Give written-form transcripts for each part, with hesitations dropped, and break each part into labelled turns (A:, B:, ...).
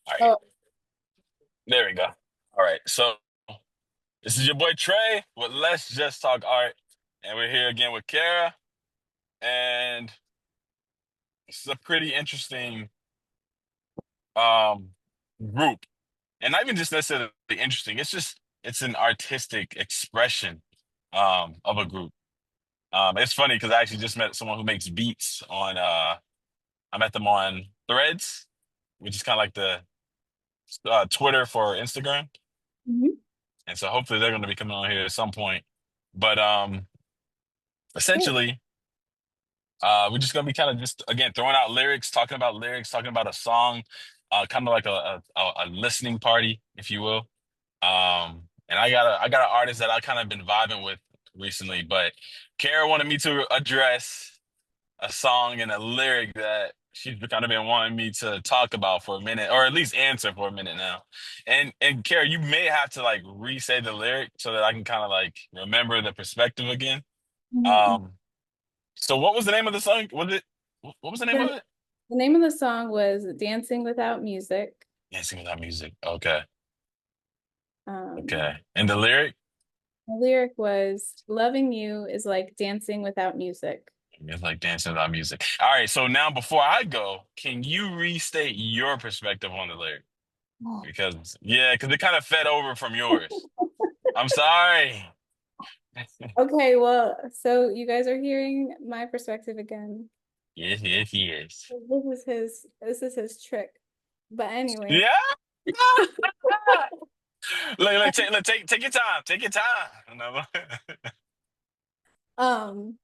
A: All right,
B: Oh,
A: there we go. All right, so this is your boy Trey with Let's Just Talk Art, and we're here again with Kara, and this is a pretty interesting um group, and not even just necessarily interesting. It's an artistic expression of a group. It's funny because I actually just met someone who makes beats on I met them on Threads, which is kind of like the Twitter for Instagram.
B: mhm.
A: And so hopefully they're going to be coming on here at some point. But
B: Cool.
A: essentially, we're just going to be kind of just again throwing out lyrics, talking about a song, kind of like a listening party, if you will. And I got an artist that I kind of been vibing with recently, but Kara wanted me to address a song and a lyric that she's kind of been wanting me to talk about for a minute, or at least answer for a minute now. And Kara, you may have to like re-say the lyric so that I can kind of like remember the perspective again.
B: Mhm.
A: Um, so what was the name of the song? What was the name
B: The,
A: of it?
B: the name of the song was Dancing Without Music.
A: Dancing Without Music. Okay.
B: Um,
A: Okay. And the lyric?
B: the lyric was Loving you is like dancing without music.
A: It's like Dancing Without Music. All right. So now before I go, can you restate your perspective on the lyric?
B: Oh.
A: Because yeah, because it kind of fed over from yours. I'm sorry.
B: Okay, well, so you guys are hearing my perspective again.
A: Yes, yes, yes.
B: This is his trick. But anyway,
A: Yeah. Take your time. Take your time. No.
B: um,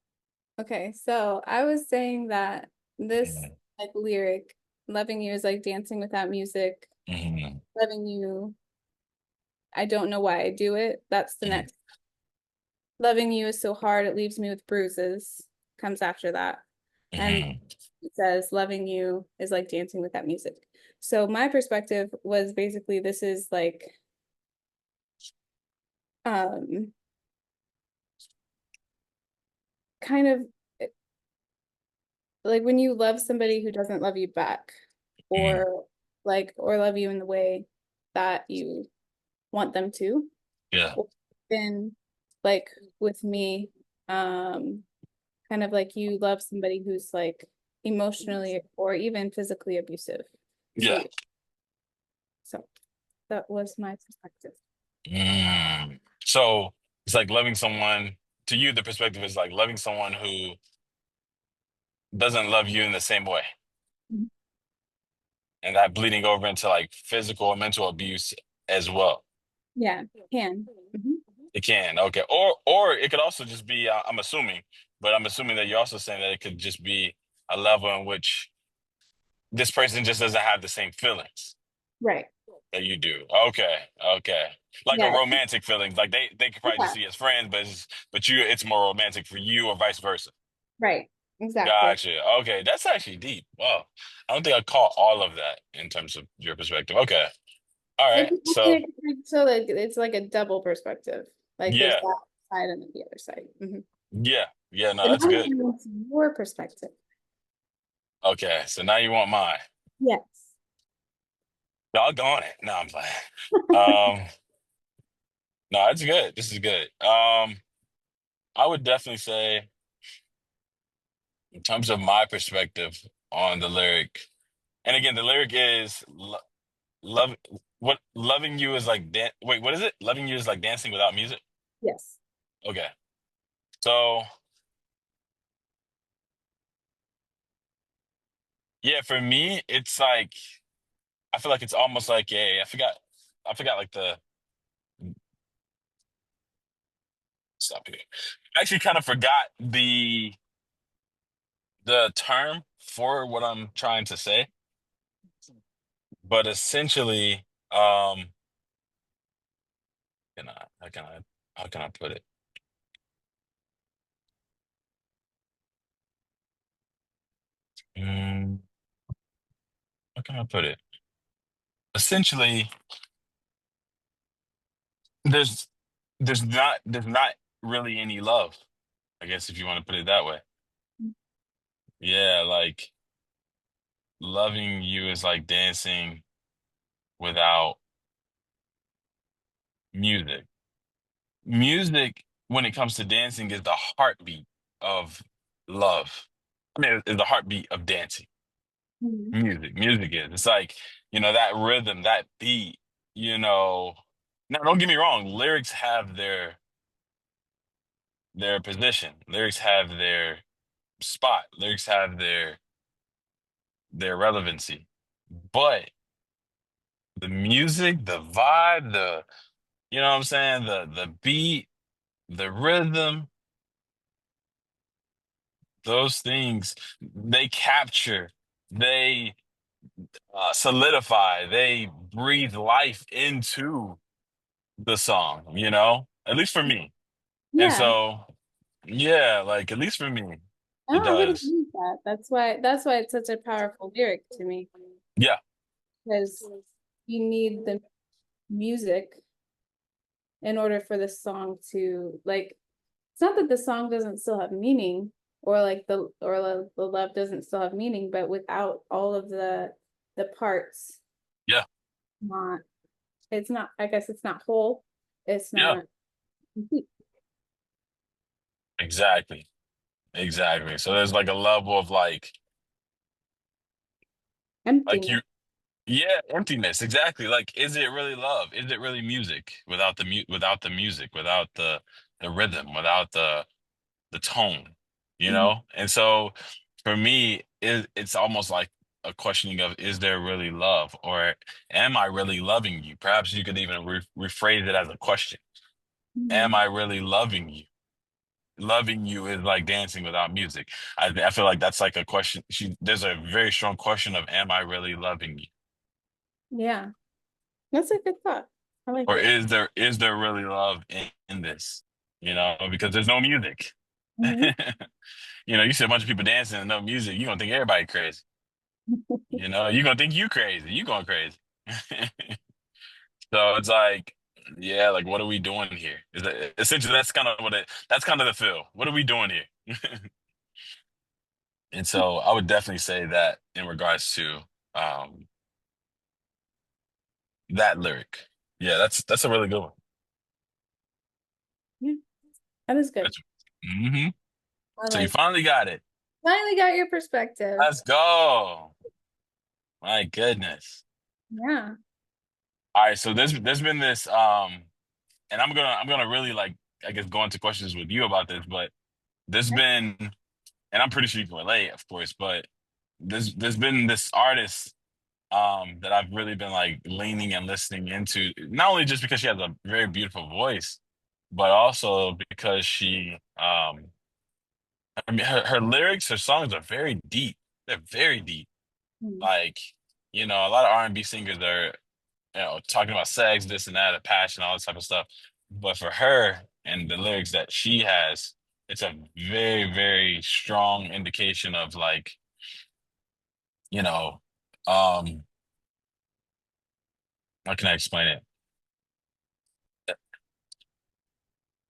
B: okay, so I was saying that this
A: Mhm,
B: like lyric, loving you is like dancing without music.
A: mhm,
B: Loving you, I don't know why I do it. That's the
A: mhm,
B: next. Loving you is so hard, it leaves me with bruises, comes after that. And
A: mhm,
B: it says, loving you is like dancing with that music. So my perspective was basically this is like um kind of like when you love somebody who doesn't love you back
A: mhm.
B: or or love you in the way that you want them to.
A: Yeah.
B: Or then like with me, um kind of like you love somebody who's like emotionally or even physically abusive to
A: Yeah.
B: you. So that was my perspective.
A: So it's like loving someone, to you, the perspective is like loving someone who doesn't love you in the same way.
B: Mhm.
A: And that bleeding over into like physical and mental abuse as well.
B: Yeah, can. Mhm.
A: It can, okay. Or it could also just be, I'm assuming, but I'm assuming that you're also saying that it could just be a level in which this person just doesn't have the same feelings
B: Right.
A: that you do. Okay, okay. Like a
B: Yeah.
A: romantic feelings. Like they could probably just
B: Yeah.
A: see as friends, but you it's more romantic for you or vice versa.
B: Right. Exactly.
A: Gotcha. Okay, that's actually deep. Wow. I don't think I caught all of that in terms of your perspective. Okay. All right. So
B: So like it's like a double perspective. Like there's
A: yeah.
B: that side and then the other side.
A: Yeah. Yeah, no,
B: But
A: that's
B: now
A: good.
B: it's your perspective.
A: Okay. So now you want mine.
B: Yes.
A: Doggone it. No, I'm playing. Um, no, it's good. This is good. I would definitely say, in terms of my perspective on the lyric, and again, the lyric is love. What loving you is like. Wait, what is it? Loving you is like dancing without music.
B: Yes.
A: Okay, so yeah, for me, it's like I feel like it's almost like I forgot like the stop here. I actually kind of forgot the term for what I'm trying to say, but essentially, can I, how can I, how can I put it? Mm, how can I put it? Essentially, there's there's not really any love, I guess if you want to put it that way. Yeah, like loving you is like dancing. without music. Music, when it comes to dancing, is the heartbeat of love. I mean, is the heartbeat of dancing.
B: Mhm.
A: Music is. It's like, that rhythm, that beat, you know. Now, don't get me wrong, lyrics have their position. Lyrics have their spot. Lyrics have their relevancy. But the music, the vibe, you know what I'm saying? The beat, the rhythm, those things, they capture, they solidify, they breathe life into the song, at least for me. And
B: Yeah,
A: so, yeah, like at least for me, it
B: no, I would
A: does.
B: agree with that. That's why it's such a powerful lyric to me
A: Yeah,
B: because you need the music in order for the song to like it's not that the song doesn't still have meaning or like the love doesn't still have meaning, but without all of the parts,
A: yeah,
B: not it's not I guess it's not whole. It's
A: yeah,
B: not complete.
A: exactly. Exactly. So there's like a level of like
B: Emptiness.
A: you, yeah, emptiness. Exactly. Like, is it really love? Is it really music without without the music, without the rhythm, without the tone,
B: Mhm.
A: And so for me, it's almost like a questioning of, is there really love, or am I really loving you? Perhaps you could even rephrase it as a question. Am
B: Mhm.
A: I really loving you? Loving you is like dancing without music. I feel like that's like a question. There's a very strong question of, am I really loving you?
B: Yeah, that's a good thought. I like
A: Or
B: it.
A: is there really love in this? Because there's no music.
B: Hmm.
A: You see a bunch of people dancing and no music, you're gonna think everybody crazy. You're gonna think you crazy. You going crazy. So it's like, yeah, like what are we doing here? Essentially that's kind of the feel. What are we doing here? And so I would definitely say that in regards to um that lyric. Yeah, that's a really good one.
B: Yeah, that is good.
A: That's hmm
B: I
A: So you
B: like
A: finally got it.
B: finally got your perspective.
A: Let's go. My goodness.
B: Yeah.
A: All right, so there's been this and I'm gonna really like, I guess, go into questions with you about this, but there's
B: Okay.
A: been, and I'm pretty sure you can relate, of course, but there's been this artist that I've really been like leaning and listening into, not only just because she has a very beautiful voice, but also because I mean her lyrics, her songs are very deep. They're very deep.
B: Hmm.
A: Like, a lot of R&B singers are, talking about sex, this and that, a passion, all this type of stuff. But for her and the lyrics that she has, it's a very, very strong indication of like, you know, um, how can I explain it?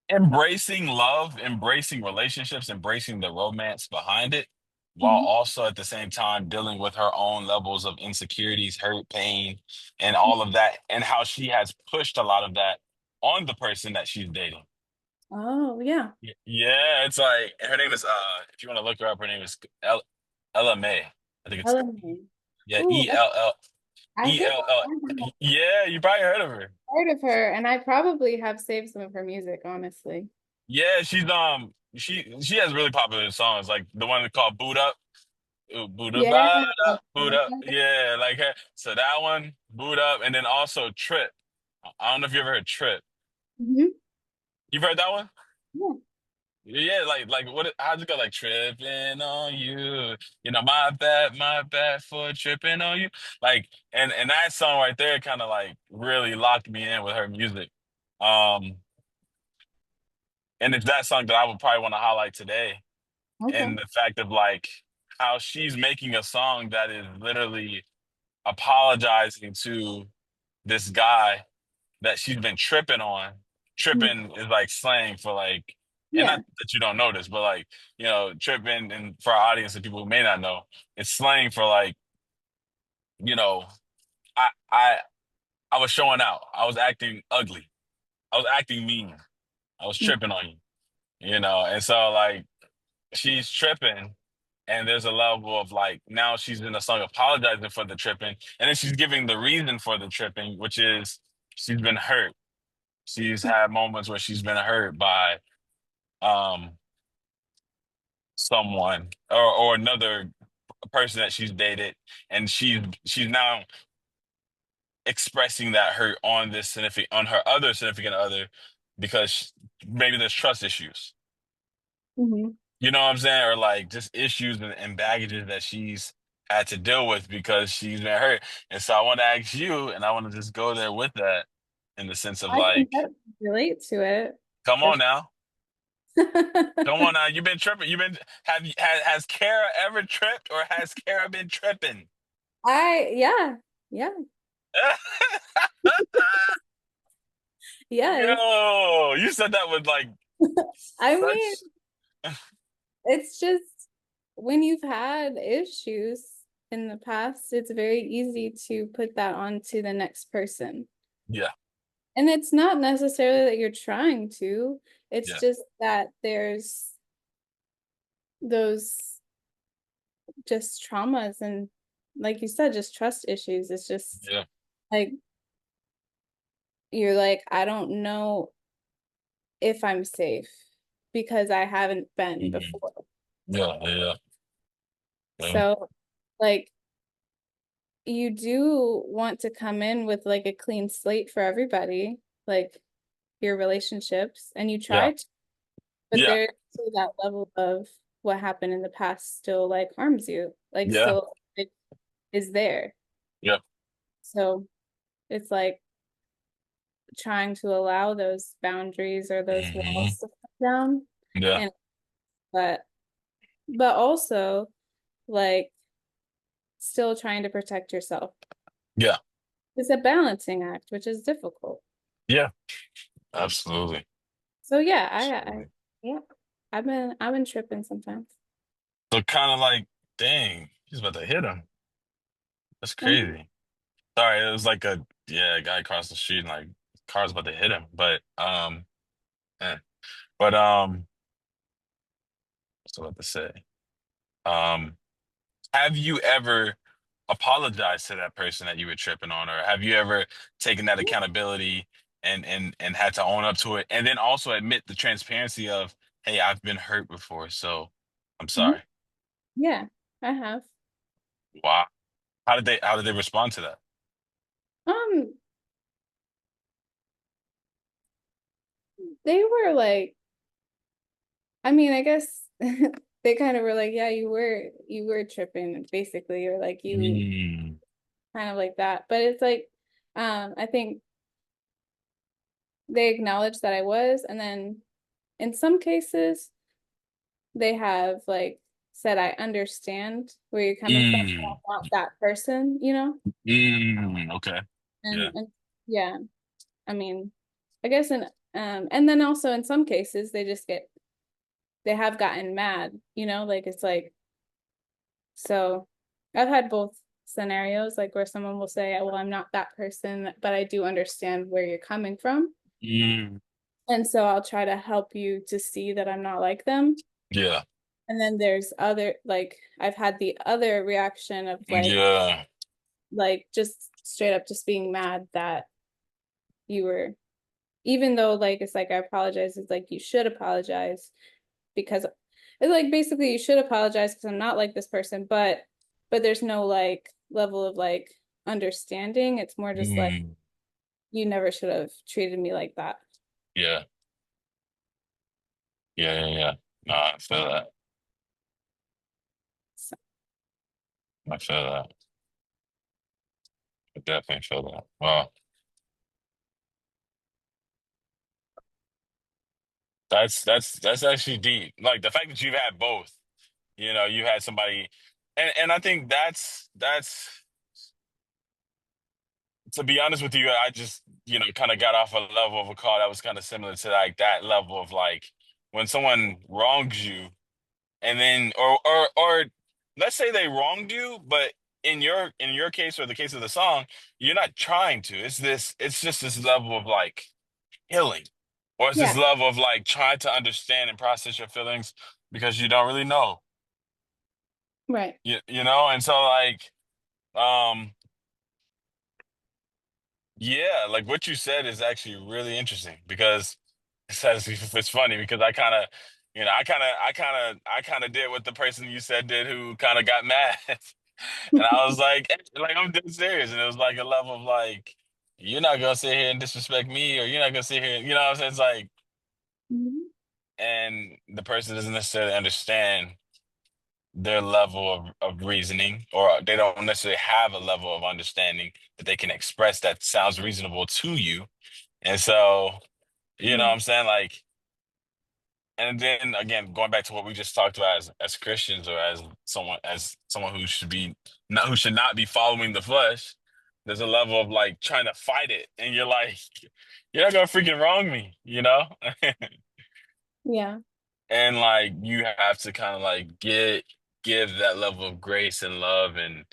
A: Embracing love, embracing relationships, embracing the romance behind it, while
B: Mhm.
A: also at the same time dealing with her own levels of insecurities, hurt, pain, and all of that, and how she has pushed a lot of that on the person that she's dating.
B: Oh, yeah.
A: Yeah, it's like her name is if you want to look her up, her name is Ella May. I think it's
B: Ellen.
A: yeah,
B: Ooh, I think
A: ELL.
B: I've
A: Yeah, you probably heard of her.
B: heard of her, and I probably have saved some of her music, honestly.
A: Yeah, she has really popular songs, like the one called Boot Up. Ooh, boot up,
B: Yeah.
A: boot up, boot up. Yeah, like her. So that one, Boot Up, and then also Trip. I don't know if you ever heard Trip.
B: Mhm.
A: You've heard that one?
B: Yeah.
A: Yeah, like what? How's it go? Like tripping on you, my bad for tripping on you. Like, and that song right there kind of like really locked me in with her music. Um, and it's that song that I would probably want to highlight today.
B: Okay.
A: And the fact of like how she's making a song that is literally apologizing to this guy that she's been tripping on.
B: Mhm.
A: Tripping is like slang for like, and not
B: Yeah.
A: that you don't notice, but like, tripping, and for our audience and people who may not know, it's slang for like, you know, I I was showing out. I was acting ugly. I was acting mean. I was
B: Mm.
A: tripping on you, you know? And so like she's tripping and there's a level of like now she's in a song apologizing for the tripping and then she's giving the reason for the tripping, which is she's been hurt. She's had moments where she's been hurt by um someone or another person that she's dated and she's now expressing that hurt on this significant on her other significant other because maybe there's trust issues.
B: Mhm.
A: You know what I'm saying? Or like just issues and baggages that she's had to deal with because she's been hurt. And so I want to ask you, and I want to just go there with that in the sense of
B: I can
A: like,
B: relate to it.
A: come
B: For
A: on now. Come on now. You've been tripping. You've been has Kara ever tripped or has Kara been tripping?
B: yeah, yeah, yes.
A: Yo, you said that with like
B: I mean,
A: such
B: it's just when you've had issues in the past, it's very easy to put that onto the next person.
A: yeah,
B: And it's not necessarily that you're trying to, it's
A: yeah,
B: just that there's those just traumas and, like you said, just trust issues. It's just
A: yeah.
B: like you're like, I don't know if I'm safe because I haven't been
A: Mhm.
B: before.
A: Yeah, yeah, yeah.
B: So, like, you do want to come in with like a clean slate for everybody, like your relationships, and you
A: Yeah,
B: try to, but
A: yeah,
B: there's still that level of what happened in the past still like harms you, like
A: yeah,
B: still it is there.
A: yeah.
B: So it's like trying to allow those boundaries or those
A: Hmm.
B: walls to come down
A: Yeah,
B: and but also like still trying to protect yourself.
A: yeah,
B: It's a balancing act, which is difficult.
A: yeah. Absolutely.
B: So yeah,
A: Absolutely.
B: yeah, I've been tripping sometimes.
A: So kind of like, dang, he's about to hit him. That's
B: Mhm.
A: crazy. Sorry, it was like a yeah, a guy across the street and like car's about to hit him. But eh. But what's I about to say? Um, have you ever apologized to that person that you were tripping on, or have you ever taken that accountability and had to own up to it, and then also admit the transparency of, hey, I've been hurt before, so I'm
B: Mhm.
A: sorry.
B: Yeah, I have.
A: Wow. How did they respond to that?
B: Um, they were like, I mean, I guess they kind of were like, yeah, you were tripping, basically, or like you
A: Mm,
B: kind of like that. But it's like, I think they acknowledged that I was, and then in some cases, they have like said, I understand where you're coming from.
A: mm,
B: I'm not that person, you know?
A: okay. Yeah.
B: And yeah, I mean, I guess and then also in some cases they have gotten mad, you know, like it's like so I've had both scenarios, like where someone will say, well, I'm not that person, but I do understand where you're coming from.
A: Mm,
B: And so I'll try to help you to see that I'm not like them.
A: yeah.
B: And then there's other like I've had the other reaction of
A: Yeah.
B: like just straight up just being mad that you were even though like it's like I apologize, it's like you should apologize because it's like basically you should apologize because I'm not like this person, but there's no like level of like understanding. It's more just like
A: Mm,
B: you never should have treated me like that.
A: yeah. Yeah. Yeah. Yeah. No, I feel that.
B: So,
A: I feel that. I definitely feel that. Wow. That's actually deep. Like the fact that you've had both, you know, you had somebody and I think that's to be honest with you, I just, you know, kind of got off a level of a call that was kind of similar to like that level of like when someone wrongs you and then or let's say they wronged you, but in your case or the case of the song, you're not trying to. It's just this level of like healing. Or it's this
B: Yeah,
A: level of like trying to understand and process your feelings because you don't really know.
B: right.
A: You know? And so like um yeah, like what you said is actually really interesting because it's funny because I kind of, you know, I kind of did what the person you said did who kind of got mad. And I was like, like I'm dead serious. And it was like a level of like, you're not gonna sit here and disrespect me, or you're not gonna sit here, you know what I'm saying? It's like,
B: Mhm.
A: and the person doesn't necessarily understand their level of reasoning, or they don't necessarily have a level of understanding that they can express that sounds reasonable to you. And so, you know what
B: Yeah.
A: I'm saying? Like, and then again, going back to what we just talked about as Christians or as someone who should be not who should not be following the flesh, there's a level of like trying to fight it, and you're like, you're not gonna freaking wrong me, you know?
B: Yeah.
A: And like you have to kind of like give that level of grace and love and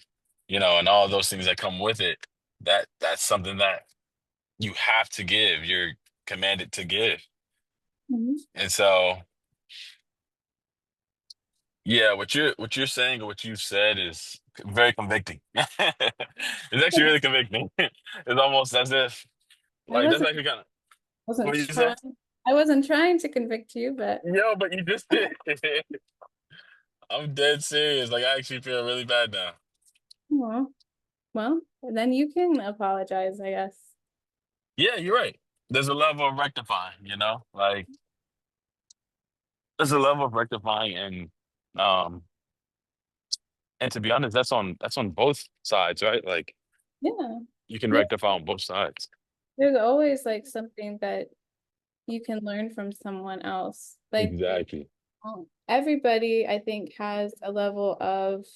A: you know and all those things that come with it. That's something that you have to give. You're commanded to give.
B: Mhm.
A: And so yeah, what you're saying or what you've said is very convicting. It's actually really convicting. It's almost as if
B: I
A: like that's
B: wasn't
A: actually kind of
B: wasn't
A: what do you say?
B: trying I wasn't trying to convict you, but
A: Yo, but you just did. I'm dead serious. Like I actually feel really bad now.
B: well, well, then you can apologize, I guess.
A: Yeah, you're right. There's a level of rectifying, you know? Like there's a level of rectifying and to be honest, that's on both sides, right? Like
B: Yeah.
A: you can
B: Yeah.
A: rectify on both sides.
B: There's always like something that you can learn from someone else. Like
A: Exactly.
B: everybody, I think, has a level of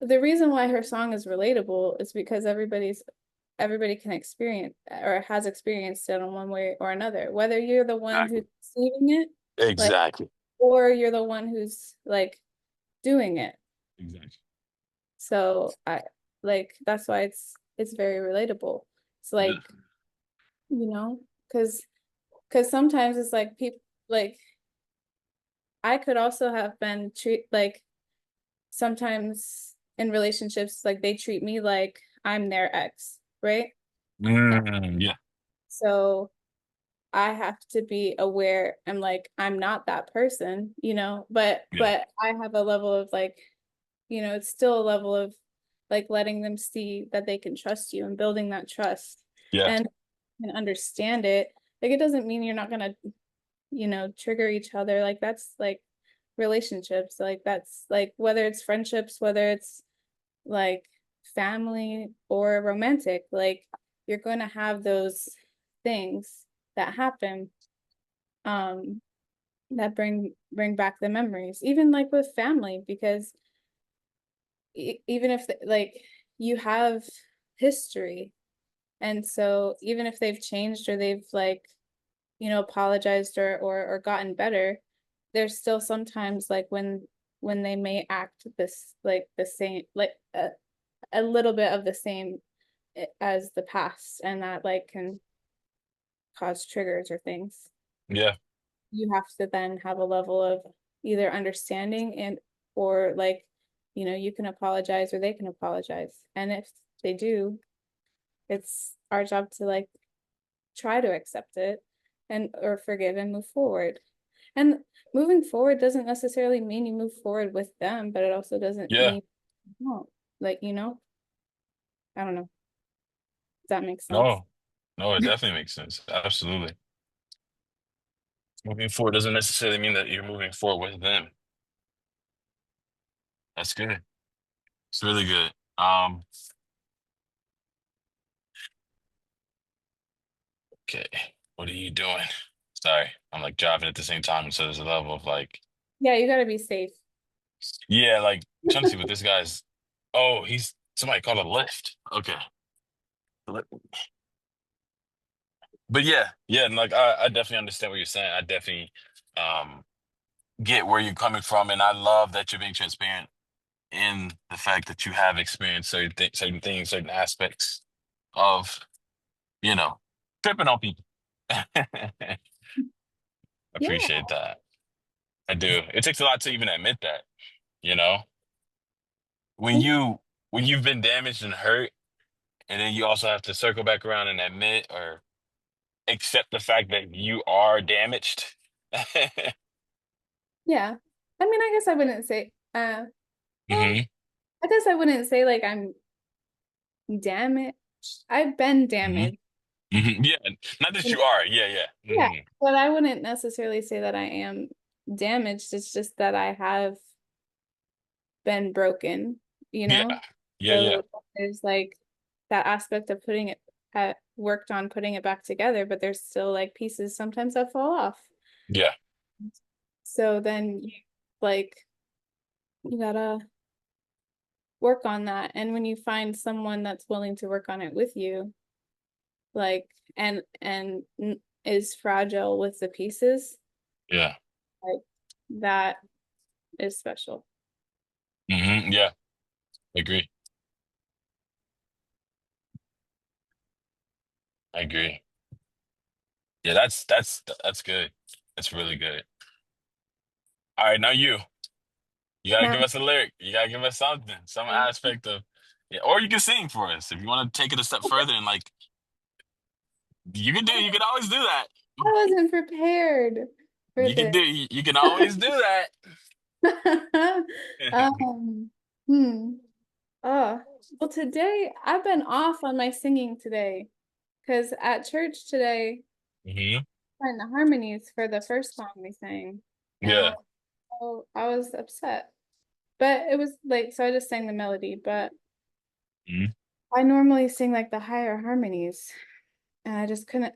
B: the reason why her song is relatable is because everybody can experience or has experienced it in one way or another. Whether you're the one who's
A: Exactly.
B: receiving it, like,
A: Exactly.
B: or you're the one who's like doing it.
A: Exactly.
B: So I like that's why it's very relatable. It's
A: Yeah.
B: like, you know, because sometimes it's like people like I could also have been treat like sometimes in relationships like they treat me like I'm their ex, right?
A: Yeah.
B: So I have to be aware and like I'm not that person, but
A: Yeah.
B: but I have a level of like, it's still a level of like letting them see that they can trust you and building that trust
A: Yeah.
B: and understand it. Like it doesn't mean you're not gonna, trigger each other. Like that's like relationships. Like that's like whether it's friendships, whether it's like family or romantic, like you're going to have those things that happen um that bring back the memories, even like with family, because even if like you have history, and so even if they've changed or they've like apologized or gotten better, there's still sometimes like when they may act this like the same, like a little bit of the same as the past, and that like can cause triggers or things.
A: Yeah.
B: You have to then have a level of either understanding and or like, you can apologize or they can apologize. And if they do, it's our job to like try to accept it and or forgive and move forward. And moving forward doesn't necessarily mean you move forward with them, but it also doesn't
A: Yeah.
B: mean no. Like, I don't know. Does that make sense?
A: No. No, it definitely makes sense. Absolutely. Moving forward doesn't necessarily mean that you're moving forward with them. That's good. It's really good. Okay. What are you doing? Sorry. I'm like driving at the same time, so there's a level of like,
B: Yeah, you gotta be safe.
A: yeah, like trying to see what this guy's. Oh, he's somebody called a lift. Okay. But yeah, yeah, and like I definitely understand what you're saying. I definitely um get where you're coming from, and I love that you're being transparent in the fact that you have experienced certain things, certain aspects of, you know, tripping on people.
B: Yeah.
A: Appreciate that. I do. It takes a lot to even admit that, you know? When
B: Yeah.
A: you when you've been damaged and hurt, and then you also have to circle back around and admit or accept the fact that you are damaged.
B: Yeah. I mean, I guess I wouldn't say well,
A: hmm
B: I guess I wouldn't say like I'm damaged. I've been
A: hmm
B: damaged.
A: Yeah, not that
B: You know,
A: you are. Yeah, yeah.
B: yeah. But I wouldn't necessarily say that I am damaged. It's just that I have been broken, you
A: Yeah,
B: know?
A: yeah, yeah,
B: So there's like that aspect of putting it worked on putting it back together, but there's still like pieces sometimes that fall off.
A: yeah,
B: So then like you gotta work on that. And when you find someone that's willing to work on it with you, like and is fragile with the pieces,
A: yeah.
B: like that is special.
A: Yeah, agree. I agree. Yeah, that's good. That's really good. All right, now you gotta
B: Now,
A: give us a lyric. You gotta give us something, some aspect of, yeah, or you can sing for us if you want to take it a step further and like you can always do that.
B: I wasn't prepared for this.
A: You can always do that.
B: Um, hmm. Oh, well, today I've been off on my singing today because at church today,
A: hmm
B: find the harmonies for the first song we sang, and
A: Yeah.
B: I was upset. But it was like so I just sang the melody, but
A: Mhm.
B: I normally sing like the higher harmonies, and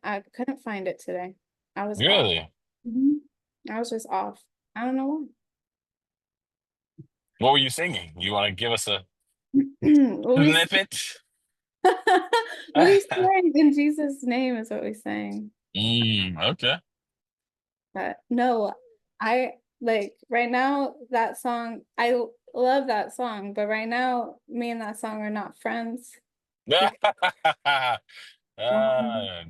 B: I couldn't find it today. I was off.
A: Really?
B: Mhm. I was just off. I don't know
A: What were you singing? You want to give us a
B: why. What we
A: snippet?
B: we sang in Jesus' name is what we sang.
A: Okay.
B: But no, I like right now that song, I love that song, but right now me and that song are not friends because
A: Ah,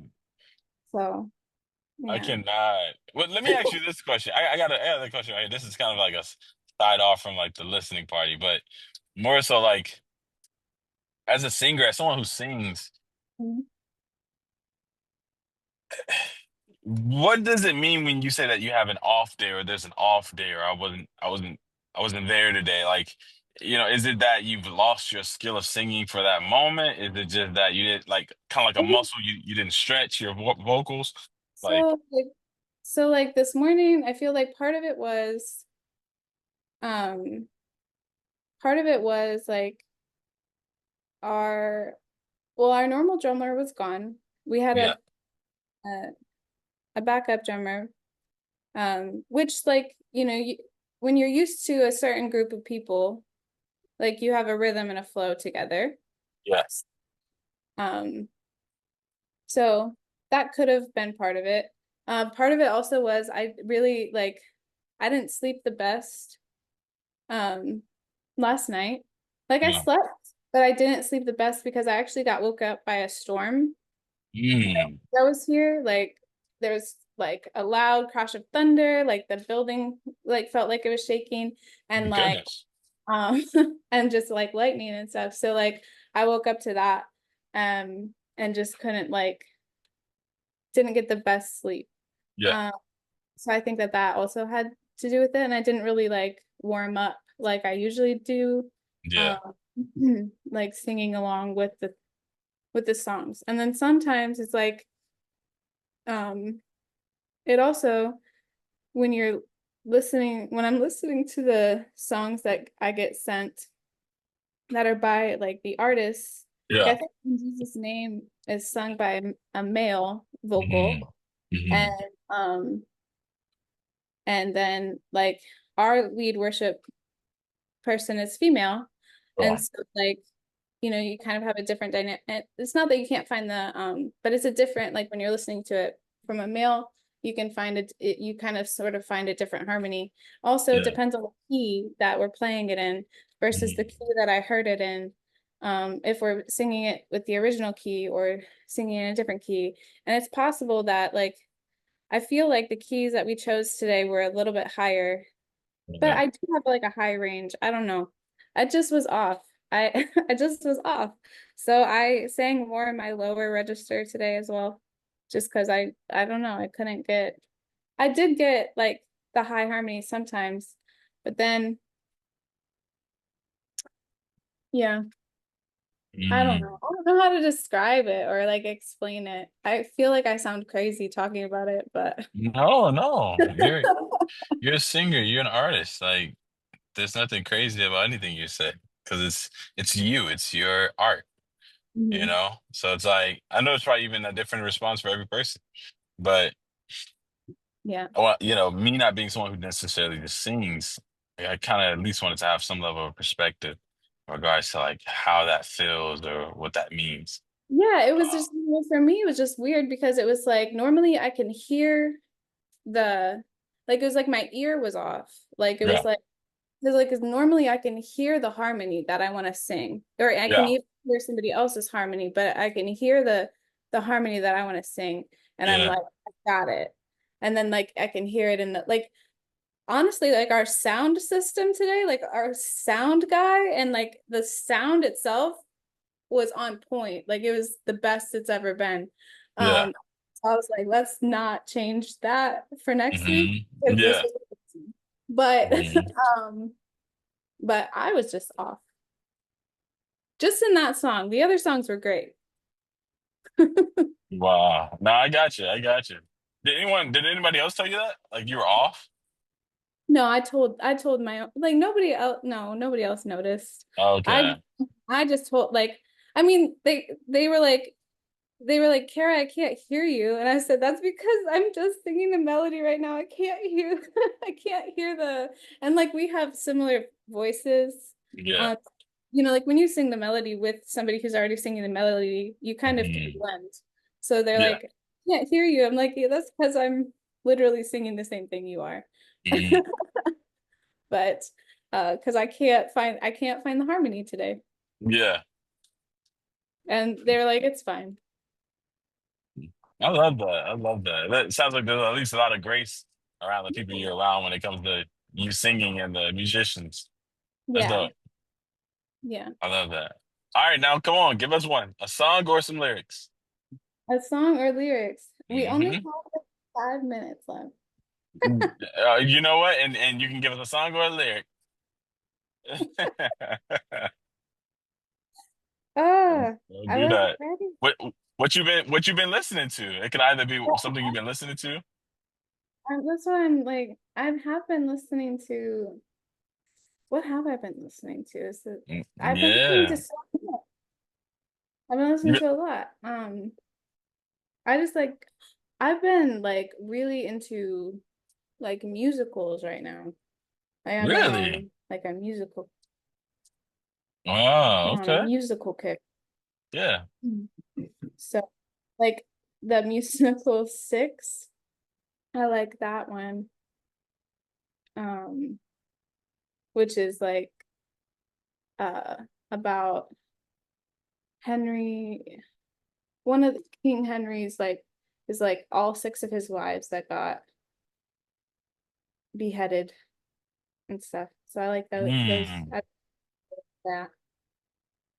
B: so
A: I
B: yeah.
A: cannot. Well, let me ask you this question. I got a question right here. This is kind of like a side off from like the listening party, but more so like as a singer, as someone who sings,
B: Mhm.
A: what does it mean when you say that you have an off day or there's an off day or I wasn't there today? Like, is it that you've lost your skill of singing for that moment? Is it just that you did like kind of like a muscle you didn't stretch your vocals? Like,
B: So like this morning I feel like um part of it was like our our normal drummer was gone. We had
A: yeah,
B: a, a backup drummer, which like when you're used to a certain group of people, like you have a rhythm and a flow together.
A: yeah,
B: um so that could have been part of it. Part of it also was I really like I didn't sleep the best um last night. Like I
A: yeah.
B: slept, but I didn't sleep the best because I actually got woke up by a storm
A: Mm,
B: that was here. Like there was like a loud crash of thunder, like the building like felt like it was shaking, and like
A: goodness.
B: um and just like lightning and stuff. So like I woke up to that and just couldn't like didn't get the best sleep.
A: Yeah,
B: Um so I think that that also had to do with it, and I didn't really like warm up like I usually do,
A: yeah,
B: um like singing along with the songs. And then sometimes it's like um it also when I'm listening to the songs that I get sent that are by like the artists, like
A: yeah.
B: I think In Jesus' Name is sung by a male vocal,
A: hmm hmm
B: and um and then like our lead worship person is female, and
A: Oh,
B: so like you kind of have a different dynamic. It's not that you can't find the but it's a different, like when you're listening to it from a male, you can find you kind of sort of find a different harmony. Also, it
A: yeah,
B: depends on the key that we're playing it in. versus the
A: Mm,
B: key that I heard it in. If we're singing it with the original key or singing in a different key. And it's possible that like I feel like the keys that we chose today were a little bit higher, but
A: yeah.
B: I do have like a high range. I don't know. I just was off. I I just was off. So I sang more in my lower register today as well. Just because I don't know, I couldn't get I did get like the high harmony sometimes, but then yeah, I don't
A: Mm.
B: know. I don't know how to describe it or like explain it. I feel like I sound crazy talking about it, but
A: No, no. You're a singer, you're an artist. Like there's nothing crazy about anything you say because it's you, it's your art, you
B: Mhm.
A: know? So it's like I know it's probably even a different response for every person, but
B: Yeah.
A: well, me not being someone who necessarily just sings, I kind of at least wanted to have some level of perspective in regards to like how that feels or what that means.
B: Yeah, it was
A: Uh,
B: just well, for me, it was just weird because it was like normally I can hear the like it was like my ear was off. Like it was
A: yeah,
B: like because like 'cause normally I can hear the harmony that I want to sing, or I can
A: yeah,
B: even hear somebody else's harmony, but I can hear the harmony that I want to sing, and I'm
A: yeah,
B: like, I got it. And then like I can hear it in the like honestly, like our sound system today, like our sound guy and like the sound itself was on point. Like it was the best it's ever been.
A: yeah.
B: So I was like, let's not change that for next week because this
A: Yeah.
B: was amazing. But
A: hmm
B: um, but I was just off. Just in that song. The other songs were great.
A: Wow. No, I got you. I got you. Did anybody else tell you that? Like you were off?
B: No, I told my own like nobody else no, nobody else noticed. I
A: Okay.
B: I just told like I mean they were like, Kara, I can't hear you. And I said, that's because I'm just singing the melody right now. I can't hear, I can't hear and like we have similar voices.
A: Yeah.
B: Um, like when you sing the melody with somebody who's already singing the melody, you kind of can
A: hmm
B: blend. So they're
A: Yeah.
B: like, can't hear you. I'm like, yeah, that's because I'm literally singing the same thing you are.
A: hmm
B: But because I can't find the harmony today.
A: Yeah.
B: And they're like, it's fine.
A: I love that. I love that. That sounds like there's at least a lot of grace around the people you're around when it comes to you singing and the musicians. That's
B: Yeah.
A: dope.
B: Yeah.
A: I love that. All right, now come on, give us one. A song or some lyrics.
B: A song or lyrics? We only have
A: hmm
B: like 5 minutes left.
A: You know what? And you can give us a song or a lyric.
B: Ah,
A: Don't
B: I
A: do
B: wasn't
A: that.
B: ready.
A: What what you been listening to? It could either be something you've been listening to.
B: That's what I'm like. I have been listening to. What have I been listening to? I've been listening to
A: Yeah.
B: so much. I've been listening
A: You,
B: to a lot. I just like I've been like really into like musicals right now. I am
A: really?
B: like a musical
A: Wow,
B: on a
A: okay.
B: musical kick.
A: Yeah.
B: Mm. So like the musical Six. I like that one. Um, which is like uh about Henry, one of the King Henry's like is like all six of his wives that got beheaded and stuff. So I like those
A: Hmm.
B: I like that.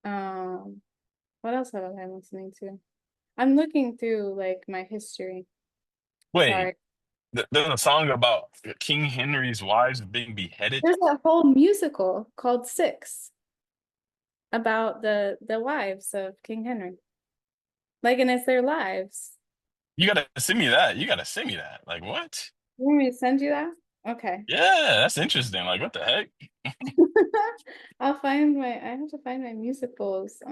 B: Um, what else have I been listening to? I'm looking through like my history.
A: Wait,
B: Sorry.
A: there's a song about King Henry's wives being beheaded.
B: There's a whole musical called Six about the wives of King Henry. Like, and it's their lives.
A: You gotta send me that. You gotta send me that. Like what?
B: You want me to send you that? Okay.
A: Yeah, that's interesting. Like what the heck?
B: I have to find my musicals.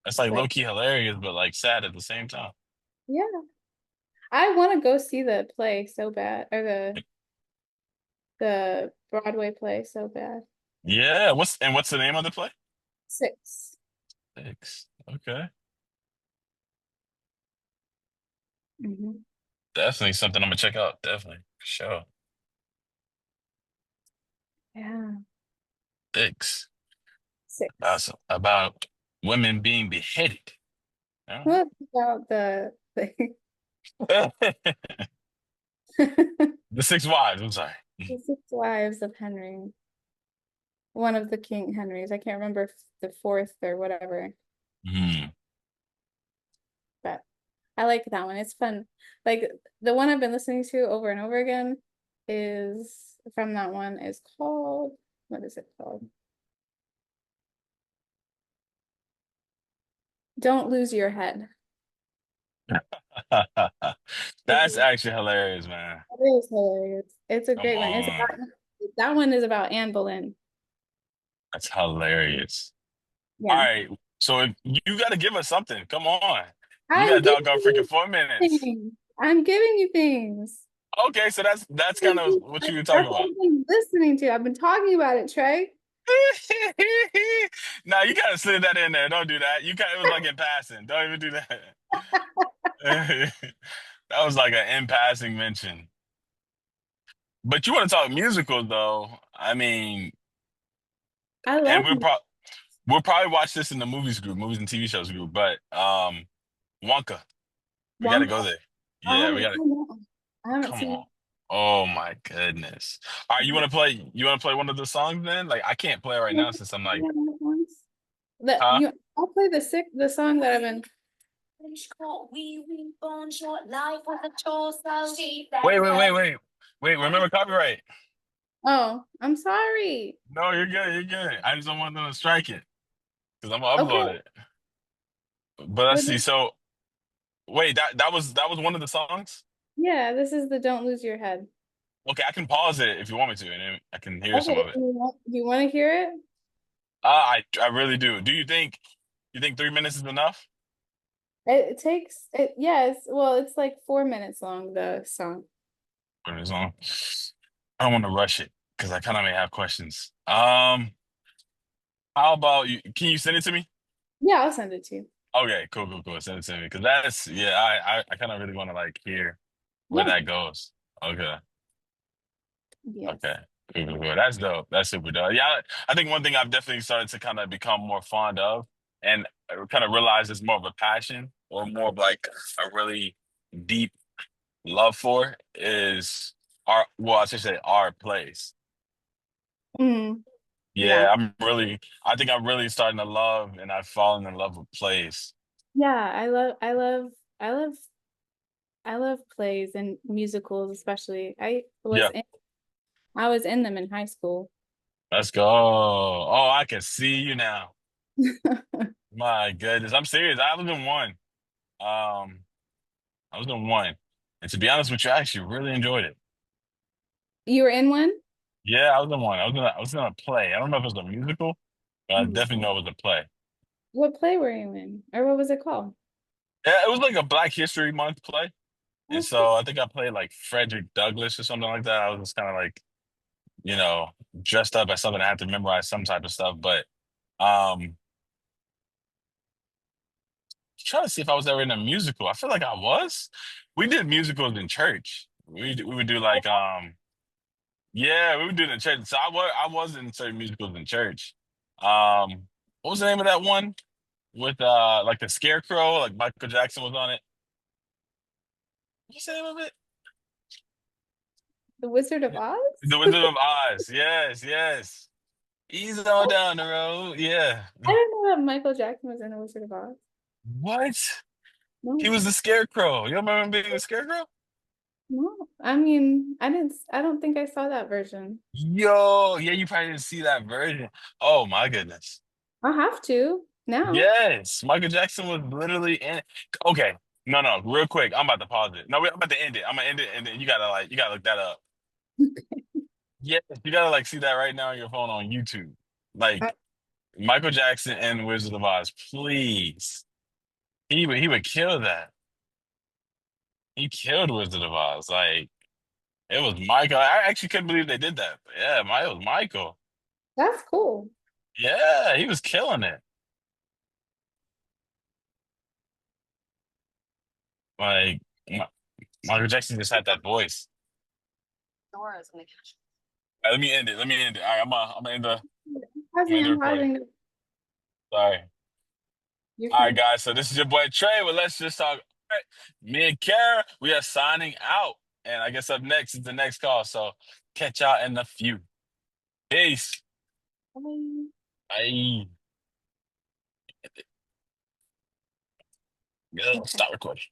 A: That's like low
B: Like,
A: key hilarious, but like sad at the same time.
B: yeah. I want to go see the play so bad, or the Broadway play so bad.
A: Yeah. What's the name of the play?
B: Six.
A: Six. Okay.
B: Hmm.
A: Definitely something I'm gonna check out. Definitely. For sure.
B: Yeah.
A: Six.
B: Six.
A: That's about women being beheaded. All
B: What about the
A: right. The six wives. I'm sorry.
B: the six wives of Henry? One of the King Henrys. I can't remember if the fourth or whatever,
A: Hmm.
B: but I like that one. It's fun. Like the one I've been listening to over and over again is from that one is called, what is it called? Don't Lose Your Head.
A: That's
B: It
A: actually hilarious, man.
B: is hilarious. It's a
A: Come
B: great one. It's
A: on.
B: about that one is about Anne Boleyn.
A: That's hilarious. All
B: Yeah.
A: right. So if you got to give us something. Come on. You got
B: I'm
A: to talk
B: giving
A: about freaking
B: you
A: 4 minutes.
B: things. I'm giving you things.
A: Okay, so that's kind of what you were talking
B: That's what
A: about.
B: I've been listening to. I've been talking about it, Trey.
A: Now you gotta slid that in there. Don't do that. You got it was like in passing. Don't even do that. That was like an in passing mention. But you want to talk musicals though? I mean,
B: I
A: and
B: love
A: we'll probably watch this in the movies group, movies and TV shows group. But Wonka, we got to
B: Wonka.
A: go there.
B: I
A: Yeah, we
B: haven't
A: got to.
B: seen that. I haven't
A: Come on.
B: seen
A: Oh my goodness. All right, you want to play? You want to play one of the songs then? Like I can't play right now since I'm like,
B: it once. That
A: huh?
B: you I'll play the song that I've been.
A: Wait. Remember copyright.
B: Oh, I'm sorry.
A: No, you're good. You're good. I just don't want them to strike it because I'm gonna
B: Okay.
A: upload it. But let's
B: What
A: see. So wait, that was one of the songs.
B: yeah, this is the Don't Lose Your Head.
A: Okay, I can pause it if you want me to, and then I can hear some
B: Okay,
A: of it.
B: do you want to hear it?
A: I really do. Do you think 3 minutes is enough
B: It takes it, yeah, well, it's like 4 minutes long, the song.
A: for the song? I don't want to rush it because I kind of may have questions. How about you? Can you send it to me?
B: Yeah, I'll send it to you.
A: Okay, cool. Send it to me because that's yeah. I kind of really want to like hear where
B: Yeah.
A: that goes. Okay.
B: Yes.
A: Okay. Cool. That's dope. That's super dope. Yeah, I think one thing I've definitely started to kind of become more fond of and kind of realize it's more of a passion or more of like a really deep love for is art. Well, I should say art plays.
B: Mm, yeah.
A: Yeah, I think I'm really starting to love and I've fallen in love with plays.
B: Yeah, I love I love plays and musicals especially.
A: Yeah,
B: I was in them in high school.
A: let's go. Oh, I can see you now. My goodness. I'm serious. I was in one. Um, I was in one. And to be honest with you, I actually really enjoyed it.
B: You were in one?
A: Yeah, I was in one. I was in a play. I don't know if it was a musical, but I
B: Mhm.
A: definitely know it was a play.
B: What play were you in? Or what was it called?
A: Yeah, it was like a Black History Month play. And
B: Oh, cool.
A: so I think I played like Frederick Douglass or something like that. I was just kind of like, you know, dressed up as something I had to memorize some type of stuff. But trying to see if I was ever in a musical. I feel like I was. We did musicals in church. We would do like yeah, we would do it in church. So I was in certain musicals in church. What was the name of that one with like the Scarecrow, like Michael Jackson was on it. What's the name of it?
B: The Wizard of
A: Yeah.
B: Oz?
A: The Wizard of Oz. Yes. Ease on down the road. Yeah.
B: I didn't know that Michael Jackson was in The Wizard of Oz.
A: What? He
B: No,
A: was the Scarecrow. You remember him being the Scarecrow?
B: no. I mean, I don't think I saw that version.
A: Yo, yeah, you probably didn't see that version. Oh my goodness.
B: I'll have to now.
A: Yes, Michael Jackson was literally in. Okay, no, real quick. I'm about to pause it. No, wait, I'm about to end it. I'm gonna end it, and then you gotta look that up. Yes, you gotta like see that right now on your phone on YouTube.
B: I,
A: Like Michael Jackson and Wizard of Oz, please. He would kill that. He killed Wizard of Oz. Like it was Michael. I actually couldn't believe they did that. But yeah, it was Michael.
B: that's cool.
A: Yeah, he was killing it. Like Michael Jackson just had that voice. All right, let me end it. Let me end it. All right, I'm gonna end the I'm in the
B: I'm
A: recording.
B: pausing.
A: Sorry.
B: You're
A: All right,
B: fine.
A: guys. So this is your boy Trey. Well, let's just talk. All right. Me and Kara, we are signing out. And I guess up next is the next call. So catch y'all in a few. Peace.
B: Bye.
A: Bye.
B: Okay.
A: Stop recording.